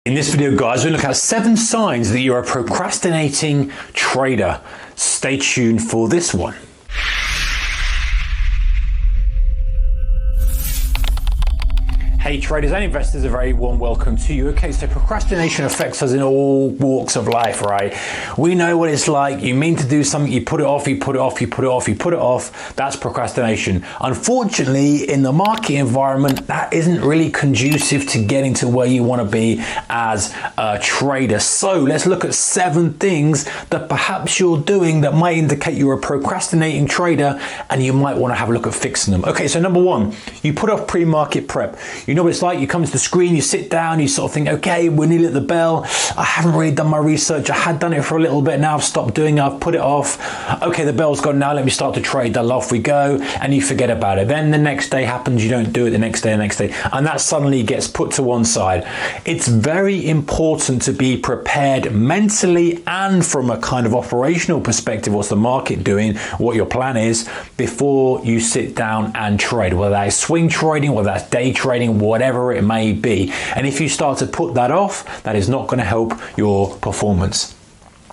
In this video, guys, we're going to look at 7 signs that you're a procrastinating trader. Stay tuned for this one. Hey traders and investors, a very warm welcome to you. Okay, so procrastination affects us in all walks of life, right? We know what it's like. You mean to do something, you put it off, you put it off, you put it off, you put it off. That's procrastination. Unfortunately, in the market environment, that isn't really conducive to getting to where you want to be as a trader. So let's look at 7 things that perhaps you're doing that might indicate you're a procrastinating trader and you might want to have a look at fixing them. Okay, so number 1, you put off pre-market prep. You know what it's like, you come to the screen, you sit down, you sort of think, okay, we're nearly at the bell. I haven't really done my research. I had done it for a little bit, now I've stopped doing it, I've put it off. Okay, the bell's gone now, let me start to trade. Off we go, and you forget about it. Then the next day happens, you don't do it, the next day, and that suddenly gets put to one side. It's very important to be prepared mentally and from a kind of operational perspective. What's the market doing, what your plan is, before you sit down and trade, whether that is swing trading, whether that's day trading, whatever it may be. And if you start to put that off, that is not going to help your performance.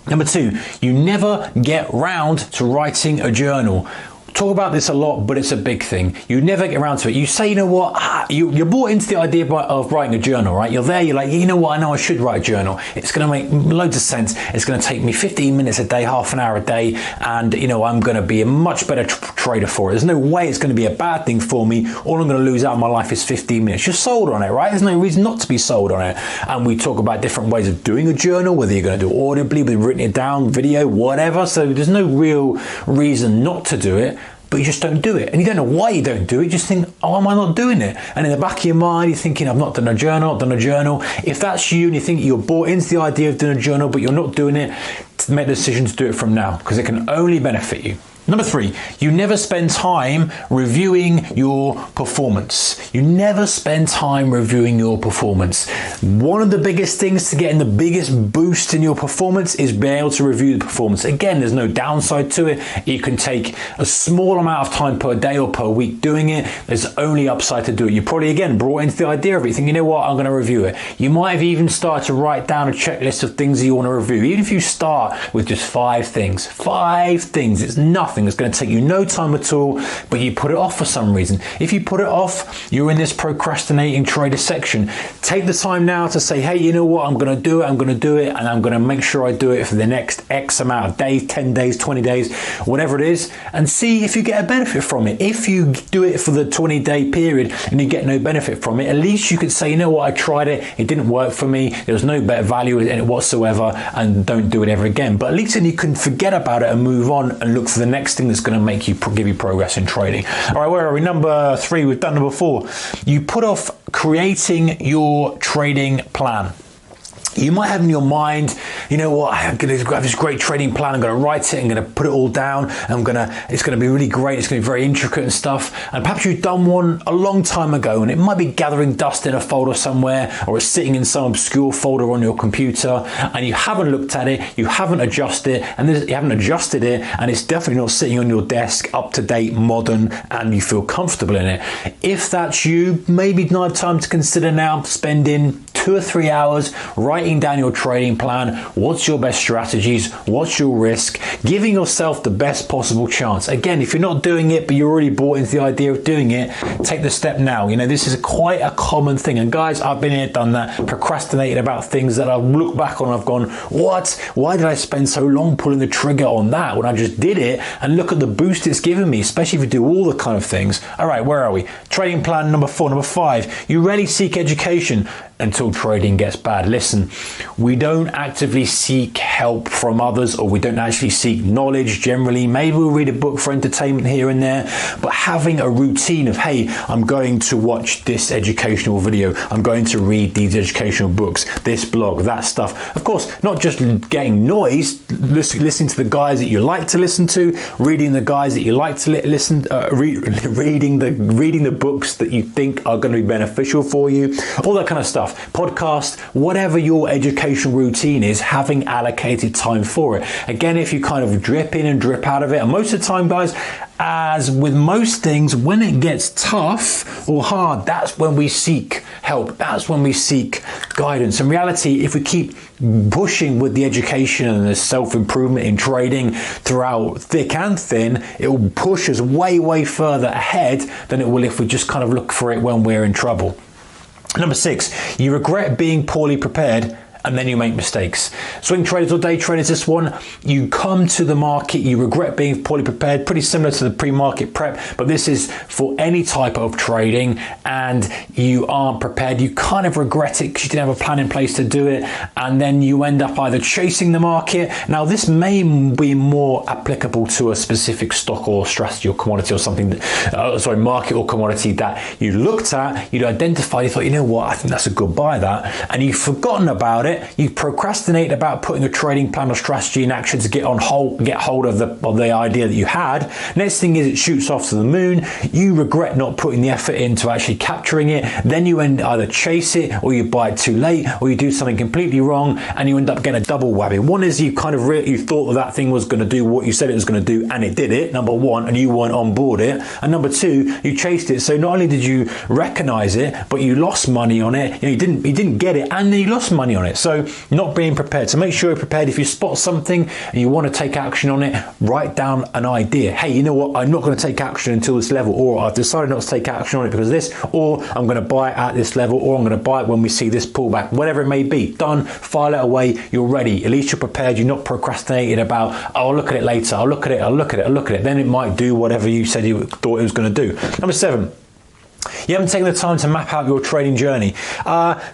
Number 2, you never get round to writing a journal. Talk about this a lot, but it's a big thing. You never get around to it. You say, you know what, you're bought into the idea of writing a journal, right? You're there, you're like, you know what, I know I should write a journal. It's going to make loads of sense. It's going to take me 15 minutes a day, half an hour a day, and you know, I'm going to be a much better trader for it. There's no way it's going to be a bad thing for me. All I'm going to lose out of my life is 15 minutes. You're sold on it, right? There's no reason not to be sold on it. And we talk about different ways of doing a journal, whether you're going to do it audibly, whether you've written it down, video, whatever. So there's no real reason not to do it. But you just don't do it. And you don't know why you don't do it. You just think, oh, am I not doing it? And in the back of your mind, you're thinking, I've not done a journal, If that's you and you think you're bought into the idea of doing a journal, but you're not doing it, to make the decision to do it from now, because it can only benefit you. Number 3, you never spend time reviewing your performance. You never spend time reviewing your performance. One of the biggest things to getting the biggest boost in your performance is being able to review the performance. Again, there's no downside to it. You can take a small amount of time per day or per week doing it. There's only upside to do it. You probably, again, brought into the idea of it. You think, you know what, I'm going to review it. You might have even started to write down a checklist of things that you want to review. Even if you start with just 5 things. 5 things. It's nothing. It's going to take you no time at all, but you put it off for some reason. If you put it off, you're in this procrastinating trader section. Take the time now to say, hey, you know what, I'm going to do it, and I'm going to make sure I do it for the next X amount of days, 10 days, 20 days, whatever it is, and see if you get a benefit from it. If you do it for the 20-day period and you get no benefit from it, at least you could say, you know what, I tried it, it didn't work for me, there was no better value in it whatsoever, and don't do it ever again. But at least then you can forget about it and move on and look for the next thing that's going to make you give you progress in trading. All right, where are we? Number 3, we've done number 4. You put off creating your trading plan. You might have in your mind, you know what, I'm going to have this great trading plan, I'm going to write it, I'm going to put it all down, it's going to be really great, it's going to be very intricate and stuff, and perhaps you've done one a long time ago, and it might be gathering dust in a folder somewhere, or it's sitting in some obscure folder on your computer, and you haven't looked at it, you haven't adjusted it, and it's definitely not sitting on your desk, up to date, modern, and you feel comfortable in it. If that's you, maybe now time to consider now spending 2 or 3 hours writing down your trading plan. What's your best strategies? What's your risk? Giving yourself the best possible chance. Again, if you're not doing it, but you're already bought into the idea of doing it, take the step now. You know, this is quite a common thing. And guys, I've been here, done that, procrastinated about things that I've looked back on, I've gone, what? Why did I spend so long pulling the trigger on that when I just did it? And look at the boost it's given me, especially if you do all the kind of things. All right, where are we? Trading plan number 4. Number 5, you rarely seek education until trading gets bad. Listen, we don't actively seek help from others, or we don't actually seek knowledge generally. Maybe we'll read a book for entertainment here and there, but having a routine of, hey, I'm going to watch this educational video, I'm going to read these educational books, this blog, that stuff. Of course, not just getting noise, listening to the guys that you like to listen to, reading the guys that you like to listen, reading the books that you think are going to be beneficial for you, all that kind of stuff. Podcast, whatever your educational routine is, having allocated time for it. Again, if you kind of drip in and drip out of it, and most of the time, guys, as with most things, when it gets tough or hard, that's when we seek help. That's when we seek guidance. In reality, if we keep pushing with the education and the self-improvement in trading throughout thick and thin, it will push us way, way further ahead than it will if we just kind of look for it when we're in trouble. Number 6, you regret being poorly prepared and then you make mistakes. Swing traders or day traders, this one, you come to the market, you regret being poorly prepared, pretty similar to the pre-market prep, but this is for any type of trading and you aren't prepared. You kind of regret it because you didn't have a plan in place to do it, and then you end up either chasing the market. Now, this may be more applicable to a specific stock or strategy or commodity or something, market or commodity that you looked at, you'd identified, you thought, you know what, I think that's a good buy, that, and you've forgotten about it. You procrastinate about putting a trading plan or strategy in action to get hold of the idea that you had. Next thing is it shoots off to the moon. You regret not putting the effort into actually capturing it. Then you either chase it, or you buy it too late, or you do something completely wrong, and you end up getting a double whammy. One is you kind of you thought that thing was going to do what you said it was going to do, and it did it, number one, and you weren't on board it. And number two, you chased it. So not only did you recognize it, but you lost money on it. You didn't get it, and then you lost money on it. So not being prepared. So make sure you're prepared. If you spot something and you want to take action on it, write down an idea. Hey, you know what? I'm not going to take action until this level, or I've decided not to take action on it because of this, or I'm going to buy it at this level, or I'm going to buy it when we see this pullback. Whatever it may be, done. File it away. You're ready. At least you're prepared. You're not procrastinating about, oh, I'll look at it later. I'll look at it. Then it might do whatever you said you thought it was going to do. Number 7. You haven't taken the time to map out your trading journey.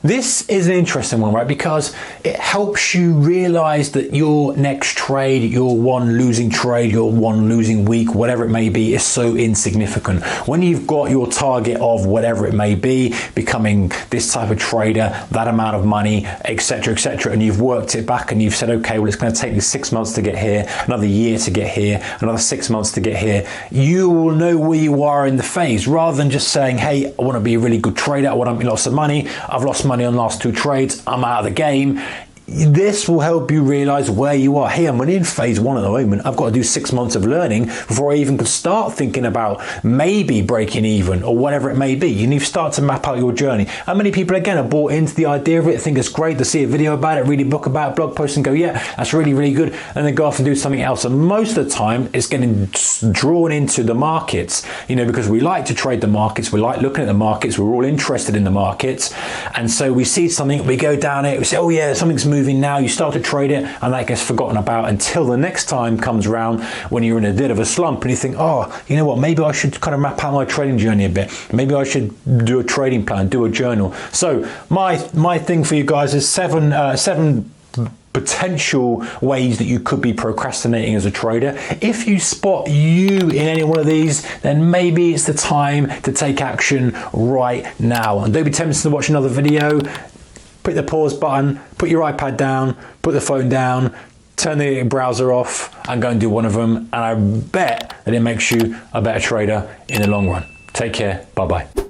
This is an interesting one, right? Because it helps you realize that your next trade, your one losing trade, your one losing week, whatever it may be, is so insignificant. When you've got your target of whatever it may be, becoming this type of trader, that amount of money, etc., and you've worked it back and you've said, okay, well, it's going to take me 6 months to get here, another year to get here, another 6 months to get here, you will know where you are in the phase, rather than just saying, hey, I want to be a really good trader, I want to make lots of money, I've lost money on the last 2 trades, I'm out of the game. This will help you realize where you are. Hey, I'm in phase 1 at the moment. I've got to do 6 months of learning before I even can start thinking about maybe breaking even or whatever it may be. You need to start to map out your journey. And many people, again, are bought into the idea of it, think it's great to see a video about it, read a book about it, blog post, and go, yeah, that's really, really good. And then go off and do something else. And most of the time, it's getting drawn into the markets, because we like to trade the markets. We like looking at the markets. We're all interested in the markets. And so we see something, we go down it, we say, oh yeah, something's moving now, you start to trade it, and that gets forgotten about until the next time comes around when you're in a bit of a slump and you think, oh, you know what, maybe I should kind of map out my trading journey a bit. Maybe I should do a trading plan, do a journal. So my thing for you guys is seven potential ways that you could be procrastinating as a trader. If you spot you in any one of these, then maybe it's the time to take action right now. And don't be tempted to watch another video. Put the pause button, put your iPad down, put the phone down, turn the browser off, and go and do one of them. And I bet that it makes you a better trader in the long run. Take care. Bye-bye.